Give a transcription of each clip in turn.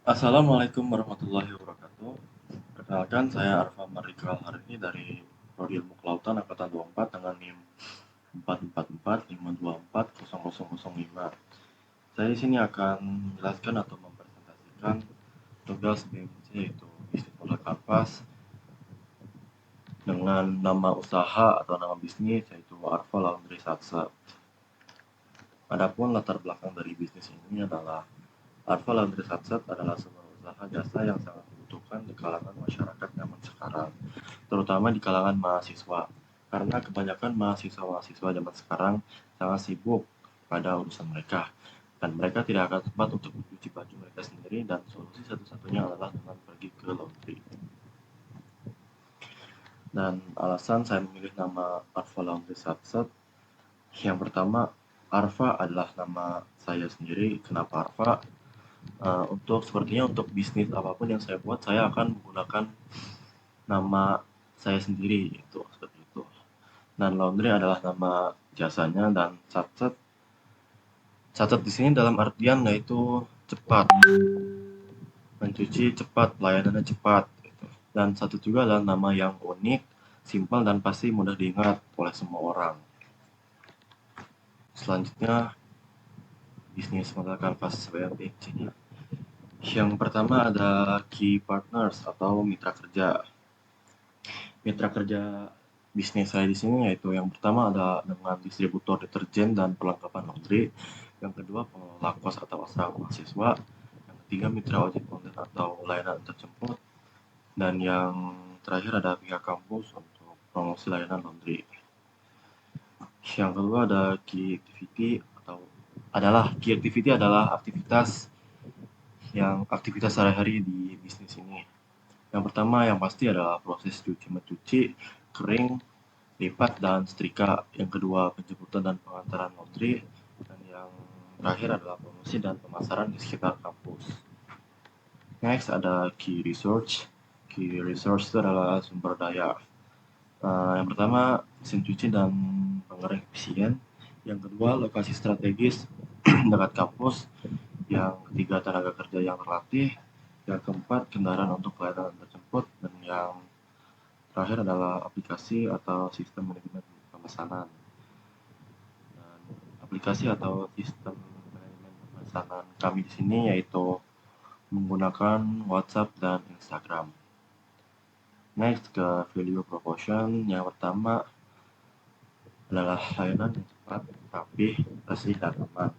Assalamualaikum warahmatullahi wabarakatuh. Perkenalkan, saya Arfa Marikal hari ini dari Prodi Ilmu Kelautan Angkatan 24 dengan NIM 44452400005. Saya di sini akan menjelaskan atau mempresentasikan tugas BMC, yaitu bisnis modal kanvas dengan nama usaha atau nama bisnis yaitu Arfa Laundry Satsa. Adapun latar belakang dari bisnis ini adalah Arfa Laundry Satsa adalah sebuah usaha jasa yang sangat dibutuhkan di kalangan masyarakat zaman sekarang, terutama di kalangan mahasiswa. Karena kebanyakan mahasiswa-mahasiswa zaman sekarang sangat sibuk pada urusan mereka, dan mereka tidak akan sempat untuk mencuci baju mereka sendiri, dan solusi satu-satunya adalah dengan pergi ke laundry. Dan alasan saya memilih nama Arfa Laundry Satset, yang pertama, Arfa adalah nama saya sendiri. Kenapa Arfa? Untuk sepertinya untuk bisnis apapun yang saya buat, saya akan menggunakan nama saya sendiri, itu seperti itu. Dan laundry adalah nama jasanya, dan Satset di sini dalam artian yaitu cepat, mencuci cepat, pelayanannya cepat gitu. Dan satu juga adalah nama yang unik, simpel, dan pasti mudah diingat oleh semua orang. Selanjutnya, bisnis modal kanvas BMPC-nya. Yang pertama ada key partners atau mitra kerja. Mitra kerja bisnis saya di sini yaitu yang pertama ada dengan distributor deterjen dan perlengkapan laundry, yang kedua pengelola kos atau asrama mahasiswa, yang ketiga mitra ojek online atau layanan terjemput, dan yang terakhir ada pihak kampus untuk promosi layanan laundry. Yang kedua ada key activity adalah aktivitas sehari-hari di bisnis ini. Yang pertama yang pasti adalah proses cuci mencuci, kering, lipat, dan setrika. Yang kedua penjemputan dan pengantaran laundry, dan yang terakhir adalah promosi dan pemasaran di sekitar kampus. Next ada key research. Key resource itu adalah sumber daya. Yang pertama mesin cuci dan pengering efisien. Yang kedua lokasi strategis dekat kampus. Yang ketiga tenaga kerja yang terlatih. Yang keempat kendaraan untuk pelayanan terjemput. Dan yang terakhir adalah aplikasi atau sistem manajemen pemesanan. Dan aplikasi atau sistem manajemen pemesanan kami di sini yaitu menggunakan WhatsApp dan Instagram. Next ke value proposition. Yang pertama adalah layanan yang cepat, rapih, bersih, dan aman.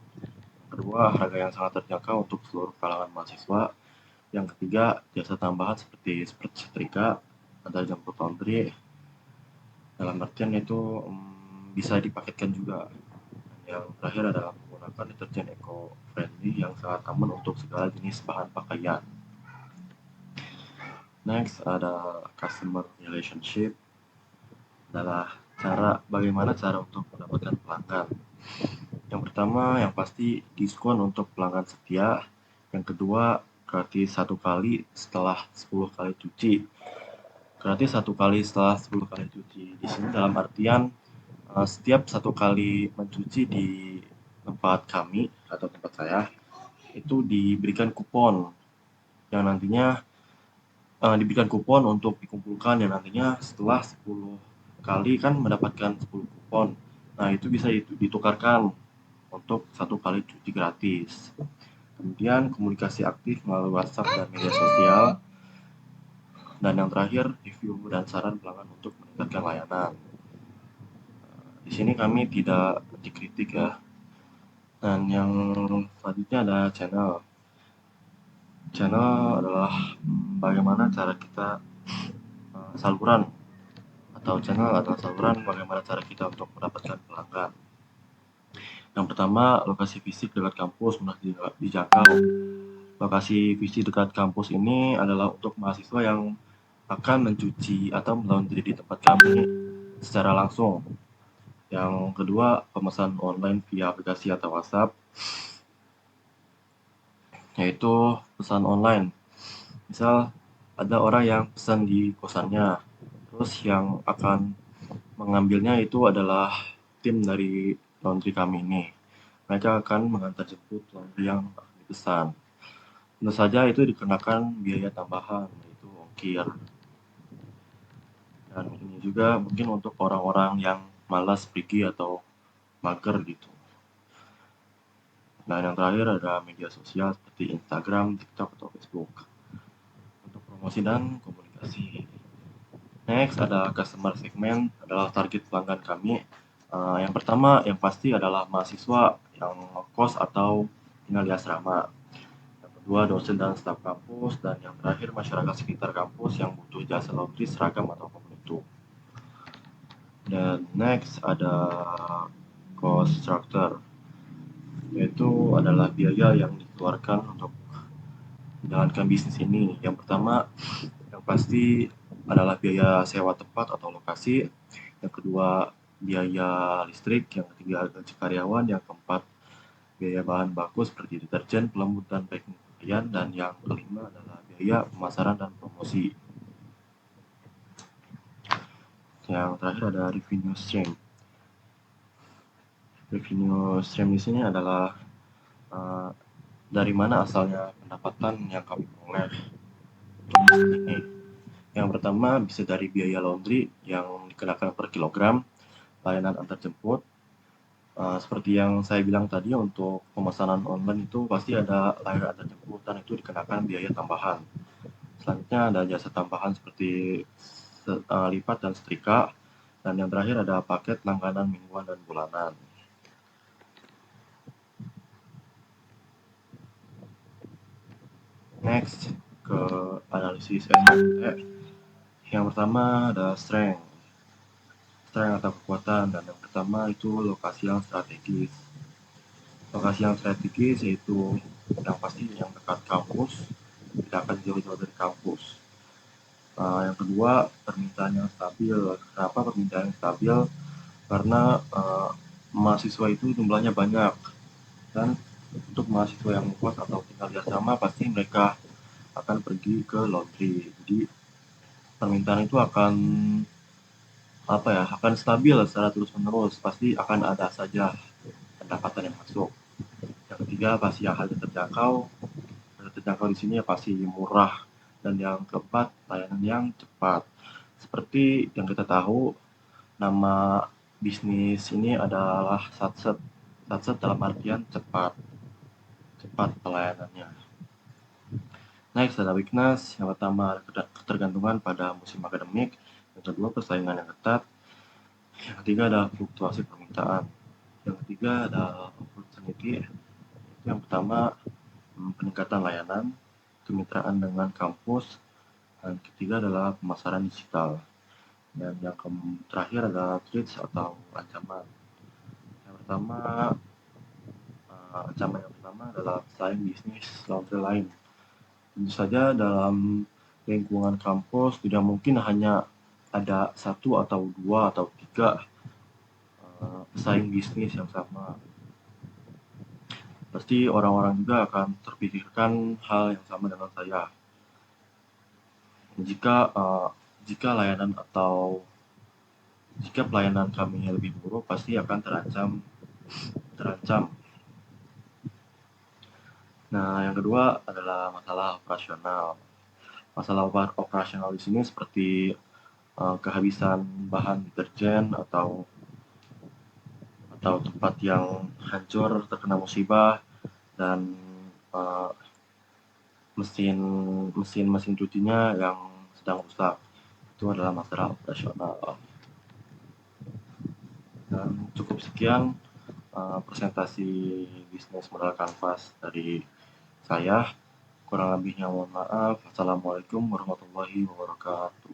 Yang kedua, harga yang sangat terjangkau untuk seluruh kalangan mahasiswa. Yang ketiga, jasa tambahan seperti setrika, antar jemput laundry. Dalam artian itu bisa dipaketkan juga. Yang terakhir adalah menggunakan deterjen eco-friendly yang sangat aman untuk segala jenis bahan pakaian. Next ada customer relationship, adalah bagaimana cara untuk mendapatkan pelanggan. Yang pertama yang pasti diskon untuk pelanggan setia. Yang kedua gratis 1 kali setelah 10 kali cuci. Gratis 1 kali setelah 10 kali cuci. Di sini dalam artian setiap 1 kali mencuci di tempat kami atau tempat saya itu diberikan kupon yang nantinya diberikan kupon untuk dikumpulkan, yang nantinya setelah 10 kali kan mendapatkan 10 kupon. Nah, itu bisa ditukarkan untuk 1 kali cuci gratis. Kemudian komunikasi aktif melalui WhatsApp dan media sosial. Dan yang terakhir review dan saran pelanggan untuk meningkatkan layanan. Di sini kami tidak dikritik ya. Dan yang selanjutnya ada channel. Channel adalah bagaimana cara kita saluran bagaimana cara kita untuk mendapatkan pelanggan. Yang pertama, lokasi fisik dekat kampus mudah dijangkau. Lokasi fisik dekat kampus ini adalah untuk mahasiswa yang akan mencuci atau melaundry di tempat kami secara langsung. Yang kedua, pemesan online via aplikasi atau WhatsApp, yaitu pesan online. Misal ada orang yang pesan di kosannya, terus yang akan mengambilnya itu adalah tim dari laundry kami ini. Mereka akan mengantar jemput laundry yang dipesan. Tentu saja itu dikenakan biaya tambahan, yaitu ongkir. Dan ini juga mungkin untuk orang-orang yang malas pergi atau mager gitu. Nah, yang terakhir ada media sosial seperti Instagram, TikTok, atau Facebook untuk promosi dan komunikasi. Next ada customer segment, adalah target pelanggan kami. Yang pertama yang pasti adalah mahasiswa yang ngekos atau tinggal di asrama. Yang kedua dosen dan staf kampus, dan yang terakhir masyarakat sekitar kampus yang butuh jasa laundry, seragam, atau itu. Dan next ada cost structure, yaitu adalah biaya yang dikeluarkan untuk menjalankan bisnis ini. Yang pertama yang pasti adalah biaya sewa tempat atau lokasi. Yang kedua biaya listrik. Yang ketiga gaji karyawan. Yang keempat biaya bahan baku seperti deterjen, pelembut, dan packing pakaian. Dan yang kelima adalah biaya pemasaran dan promosi. Yang terakhir ada revenue stream. Revenue stream di sini adalah dari mana asalnya pendapatan yang kami peroleh ini. Yang pertama bisa dari biaya laundry yang dikenakan per kilogram, layanan antar jemput. Seperti yang saya bilang tadi, untuk pemesanan online itu pasti ada layanan antar jemput dan itu dikenakan biaya tambahan. Selanjutnya ada jasa tambahan seperti lipat dan setrika. Dan yang terakhir ada paket langganan mingguan dan bulanan. Next ke analisis SWOT. Yang pertama ada strength atau kekuatan, dan yang pertama itu lokasi yang strategis. Lokasi yang strategis yaitu yang pasti yang dekat kampus, tidak akan jauh-jauh dari kampus. Yang kedua permintaan yang stabil. Kenapa permintaan yang stabil? Karena mahasiswa itu jumlahnya banyak, dan untuk mahasiswa yang ngekos atau tinggal di asrama pasti mereka akan pergi ke laundry. Jadi permintaan itu akan stabil secara terus-menerus, pasti akan ada saja pendapatan yang masuk. Yang ketiga pasti harga terjangkau. Harga terjangkau di sini pasti murah. Dan yang keempat layanan yang cepat. Seperti yang kita tahu, nama bisnis ini adalah Satset. Satset dalam artian cepat pelayanannya. Next ada weakness. Yang pertama ketergantungan pada musim akademik. Yang kedua persaingan yang ketat. Yang ketiga ada fluktuasi permintaan. Yang ketiga ada opportunity. Yang pertama peningkatan layanan, kemitraan dengan kampus. Dan ketiga adalah pemasaran digital. Dan yang terakhir adalah threats atau ancaman. Yang pertama ancaman yang pertama adalah pesaing bisnis laundry lain. Tentu saja dalam lingkungan kampus tidak mungkin hanya ada satu atau dua atau tiga pesaing bisnis yang sama. Pasti orang-orang juga akan terpikirkan hal yang sama dengan saya. Jika pelayanan kami lebih buruk, pasti akan terancam. Nah, yang kedua adalah masalah operasional. Masalah operasional di sini seperti kehabisan bahan deterjen atau tempat yang hancur terkena musibah, dan mesin cucinya yang sedang rusak. Itu adalah masalah operasional. Dan cukup sekian presentasi bisnis modal kanvas dari saya. Kurang lebihnya mohon maaf. Assalamualaikum warahmatullahi wabarakatuh.